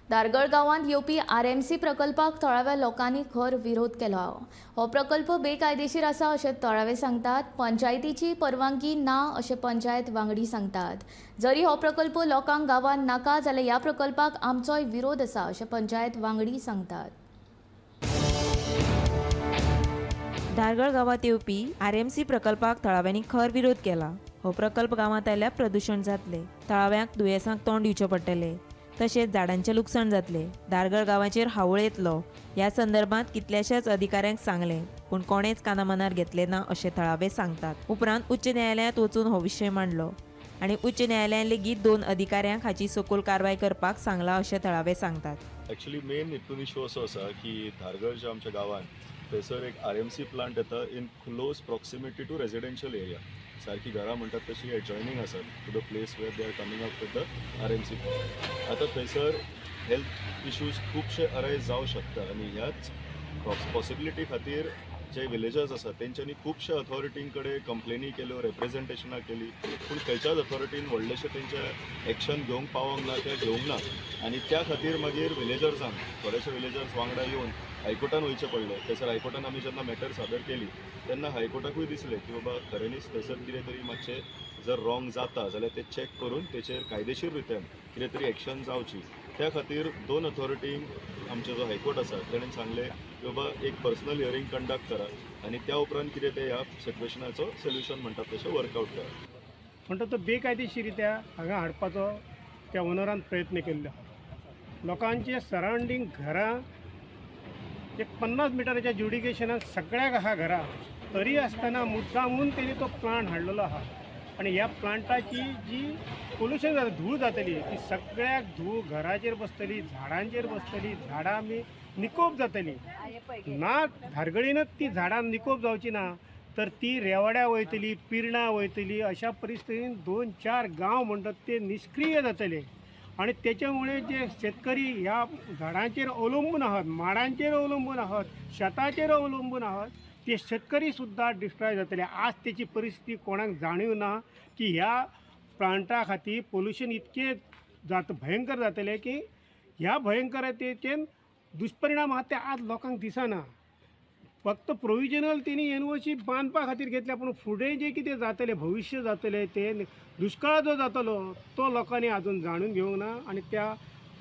दारगळ गांवांत येवपी आरएमसी प्रकल्पाक थळाव्या लोकांनी खर विरोध केलो। हो प्रकल्प बेकायदेशीर आसा अशें थळावे सांगतात। पंचायतीची परवानगी ना अशें पंचायत वांगडी सांगतात। जरी हो प्रकल्प लोकांक गांवांत नाका जाल्यार ह्या प्रकल्पाक आमचोय विरोध आसा अशें पंचायत वांगडी सांगतात। दारगळ गांवांत येवपी आरएमसी प्रकल्पाक थळाव्यांनी खर विरोध केला। हो प्रकल्प गांवांत आयल्यार प्रदूषण जातले, थळाव्यांक दुयेंसांक तोंड दिवचें पडटलें, तशेंच झाडांचें लुकसाण जातलें। दारगळ गांवाचेर हावळ येतलो ह्या संदर्भात कितल्याशाच अधिकाऱ्यांक सांगलें, पूण कोणेच कानामनार घेतले ना अशें थळावे सांगतात। उपरांत उच्च न्यायालयांत वचून हो विशय मांडलो आनी उच्च न्यायालयान लेगीत 2 अधिकाऱ्यांक हाची सखोल कारवाय करपाक सांगला अशें थळावे सांगतात। एक्चुअली मेन हितून इशू असो आसा की दारगळ जे आमच्या गांवांत थंयसर एक आरएमसी प्लांट येता in close proximity to residential area. सारकी घरां म्हणटात तशी एडजॉयनिंग आसात to the place where they are coming up with the RMC plant. आतां थंयसर हेल्थ इश्यूज खूबशे अरायज जावं शकता आनी ह्याच पॉसिबिलिटी खातीर जे विलेजर्स आसात तेंच्यांनी खुबशे अथॉरिटीं कडेन कंप्लेनी केल्यो, रिप्रेझेंटेशनां केली, पूण खंयच्याच अथॉरिटीन व्हडलेशे तेंचे एक्शन घेवंक पावोंक ना, ते घेवंक ना। आनी त्या खातीर मागीर विलेजर्सांक थोडेशे विलेजर्स वांगडा येवन हायकोर्टान वयचें पडलें। थंयसर हायकोर्टान आमी जेन्ना मॅटर सादर केली तेन्ना हायकोर्टाकूय दिसलें की बाबा खऱ्यांनीच थंयसर कितें तरी मातशें जर रॉंग जाता जाल्यार ते चॅक करून तेचेर कायदेशीर रित्यान कितें तरी एक्शन जावची। त्या खातीर 2 अथॉरिटींक आमचो जो हायकोर्ट आसा तेणेन सांगलें की बाबा एक पर्सनल हियरींग कंडक्ट करा आनी त्या उपरांत कितें ते ह्या सिट्युएशनाचो सोल्युशन म्हणटात तशें वर्कआउट करा। म्हणटा तो बेकायदेशीरित्या हांगा हाडपाचो त्या ओनरान प्रयत्न केल्लो। लोकांचे सरावंडींग घरां एक 50 मिटराच्या ज्युडिकेशनाक सगळ्याक आहा घरां, तरी आसतना मुद्दामून तेणी तो प्लांट हाडलेलो आहा। आनी ह्या प्लांटाची जी पोल्युशन जाता, धूळ जातली, ती सगळ्याक धूळ घराचेर बसतली, झाडांचेर बसतली, झाडां आमी निकोप जातली ना। धारगळीनच ती झाडां निकोप जावची ना तर ती रेवाड्या वयतली, पिर्णां वयतली। अशा परिस्थितीन 2-4 गांव म्हणटात ते निष्क्रिय जातले आणि त्याच्यामुळे जे शेतकरी ह्या झाडांचेर अवलंबून आहात, माडांचेर अवलंबून आहात, शेताचेर अवलंबून आहात, ते शेतकरी सुद्धा डिस्ट्रॉय जातले। आज त्याची परिस्थिती कोणाक जाणीव ना की ह्या प्लांटा खातीर पोल्युशन इतके भयंकर जातले की ह्या भयंकरतेचेन दुष्परिणाम आहात ते आज लोकांक दिसना। फक्त प्रोविजनल तेणी एनओसी बांदपा खातीर घेतल्या, पूण फुडें जे कितें जातलें, भविश्य जातलें, ते दुष्काळ जो जातलो तो लोकांनी अजून जाणून घेवंक ना आनी त्या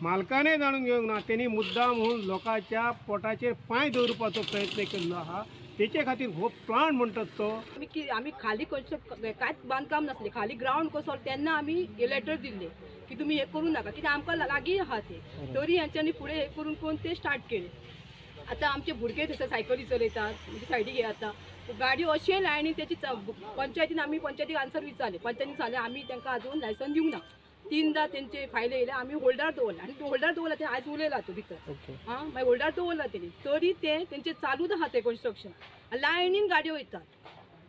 मालकानय जाणून घेवंक ना। तेणी मुद्दाम म्हणून लोकांच्या पोटाचेर पांय दवरपाचो प्रयत्न केल्लो आहा। तेचे खातीर हो प्लांट म्हणटात तो आमी खाली कांयच बांदकाम नासलें, खाली ग्राउंड कसो तेन्ना आमी लेटर दिल्ले की तुमी हे करूं नाका, कित्याक आमकां लागीं आहा ते। तरी हेंच्यांनी फुडें हे करून ते स्टार्ट केले। आतां आमचे भुरगे थंयसर सायकली चलयतात, म्हणजे सायडीक हे आता गाडयो अशे लायनी त्याची पंचायतीन आमी पंचायतीक आन्सर विचारले, पंचायतीन सांगलें आमी तांकां अजून लायसन दिवंक ना। 3दा तेंचे फायल येयले, आमी होल्डार दवरला आनी होल्डार दवरला ते आयज उलयला तो भितर मागीर होल्डार दवरला तेणी, तरी ते तेंचे चालूच आहा ते कन्स्ट्रक्शन। लायनीन गाडयो वयतात,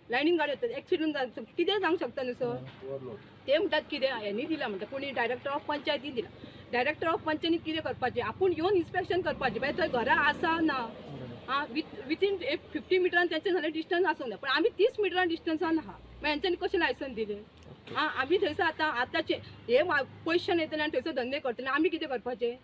लायनीन गाडयो वयतात, एक्सिडेंट जावंक कितें जावंक शकता न्हू सर। ते म्हणटात कितें हेनी दिला म्हणटा, कोणी डायरेक्टर ऑफ पंचायतीन दिला। डायरेक्टर ऑफ पंचायतीन कितें करपाचें, आपूण येवन इन्स्पेक्शन करपाचें, मागीर थंय घरां आसा ना विथीन 50 मिटरान तेंचे जाल्यार डिस्टन्स आसूंक ना, पण आमी 30 मिटरान डिस्टन्सान आहा, मागीर हेंच्यांनी कशें लायसन दिलें। आमी थंयसर आतांचे हे पयशे येतले आनी थंयसर धंदे करतले, आमी कितें करपाचें।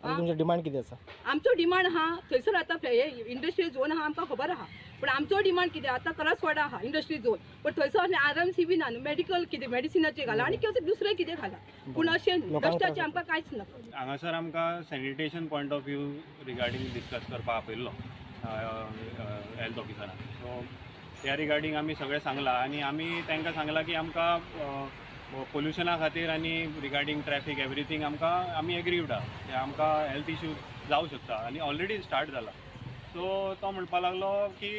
तुमचो डिमांड कितें आसा? आमचो डिमांड आहा थंयसर आतां हे इंडस्ट्रियल झोन आहा आमकां खबर आहा, पण आमचो डिमांड कितें आतां करसवाडा आहा इंडस्ट्रियल झोन, पण थंयसर आरएमसी बी ना, मेडिकल कितें मेडिसिनाचें घाला आनी कितें दुसरें कितें घाला, पूण अशें दश्टाचें आमकां कांयच ना। हांगासर आमकां sanitation point of view regarding discuss करपाक आपयल्लो हेल्थ ऑफिसरान। सो त्या रिगार्डींग आमी सगळें सांगलां आनी आमी तांकां सांगलां की आमकां पोल्युशना खातीर आनी रिगार्डींग ट्रॅफीक एवरीथींग आमी एग्रीड आहा की आमकां हेल्थ इश्यूज जावंक शकता आनी ऑलरेडी स्टार्ट जाला। सो तो म्हणपाक लागलो की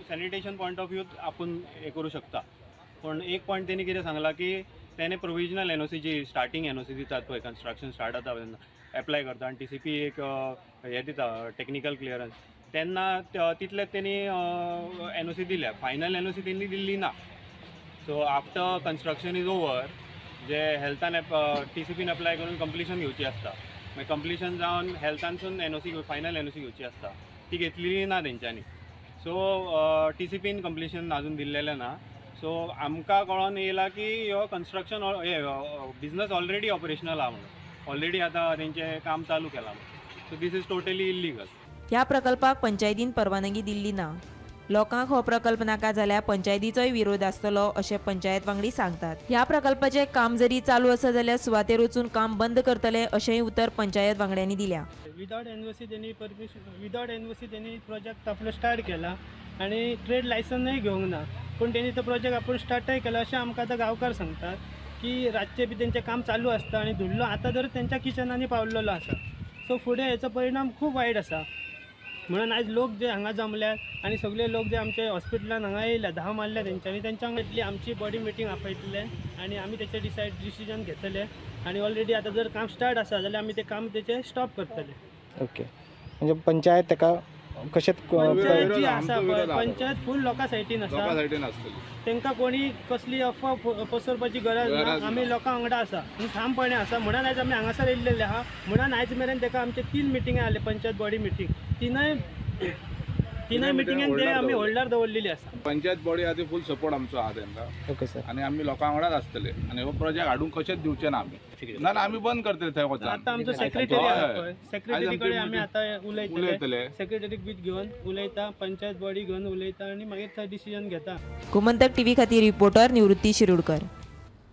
सॅनिटेशन पॉयंट ऑफ व्यू आपूण हें करूं शकता, पूण एक पॉयंट तेणी कितें सांगलां की तेणे प्रोविजनल एनओसी जी स्टार्टींग एनओसी दितात पळय, कन्स्ट्रक्शन स्टार्ट जाता तेन्ना एप्लाय करता आनी टीसीपी एक हें दिता टेक्निकल क्लियरन्स, तेन्ना तितलेंच तेणी एनओसी दिल्या, फायनल एनओसी तेणी दिल्ली ना। So after construction is over जे हेल्थान टीसीपीन अप्लाय करून कंप्लिशन घेवची आसता, मागीर कंप्लिशन जावन हेल्थानसून एनओसी फायनल एनओसी घेवची आसता, ती घेतलेली ना तेंच्यांनी। सो टीसीपीन कंप्लिशन अजून दिल्लेलें ना। सो आमकां कळोन येयला की हो कन्स्ट्रक्शन बिजनस ऑलरेडी ऑपरेशनल आहा म्हणून। ऑलरेडी आता तेंचे काम चालू केलां so this is totally illegal. ह्या प्रकल्पाक पंचायतीन परवानगी दिल्ली ना. लोकांक हो प्रकल्प नाका जाल्यार पंचायतीचोय विरोध आसतलो अशें पंचायत वांगडी सांगतात. ह्या प्रकल्पाचें काम जरी चालू आसा जाल्यार सुवातेर वचून काम बंद करतले अशेंय उतर पंचायत वांगड्यांनी दिल्या. विदाउट एनओसी त्यांनी परमिशन विदाउट एनओसी त्यांनी प्रोजेक्ट आपलो स्टार्ट केला आणि ट्रेड लायसनय घेवंक ना, पूण त्यांनी तो प्रोजेक्ट आपण स्टार्टय केला अशें आमकां आतां गांवकार सांगतात की रातचे बी तेंचें काम चालू आसता आणि धुल्लो आतां तर तेंच्या किचनांनी पावलेलो आसा. सो फुडें हेचो परिणाम खूब वायट आसा. म्हणून आज लोक जे हांगा जमल्यात आणि सगळे लोक जे आमच्या हॉस्पिटलान हांगा येयल्या धांव मारल्या तेंच्यांनी तेंच्यांक येतली आमची बॉडी मिटींग आपयतले आणि आमी तेचे डिसिजन घेतले आणि ऑलरेडी आता जर काम स्टार्ट आसा जाल्यार आमी ते काम तेचे स्टॉप करतले. ओके, म्हणजे पंचायत ताका कशें पंचायत जी आसा पळय पंचायत फूल लोकां सायडीन आसा. तांकां कोणी कसली अफवा पसरपाची गरज ना. आमी लोकां वांगडा आसा आनी ठामपणे आसा. म्हणून आयज आमी हांगासर येयल्लेले आहा. म्हणून आयज मेरेन ताका आमचे 3 मिटींग आसले पंचायत बॉडी मिटींग. तिनय मिटिंगांक ते आमी होल्डार दवरलेली आसा. पंचायत बॉडी आहा ती फूल सपोर्ट आमचो आहा तांकां. Okay sir. आनी आमी लोकां वांगडाच आसतले आनी हो प्रोजेक्ट हाडूंक कशेंच दिवचे ना आमी. ना ना आमी बंद करतले थंय वचून. आतां आमचो सेक्रेटरी आहा पळय सेक्रेटरी कडेन आमी आतां उलयतले. सेक्रेटरीक बीच घेवन उलयता पंचायत बॉडी घेवन उलयता आनी मागीर थंय डिसिजन घेता. गोमंतक टीव्ही खातीर रिपोर्टर निवृत्ती शिरोडकर.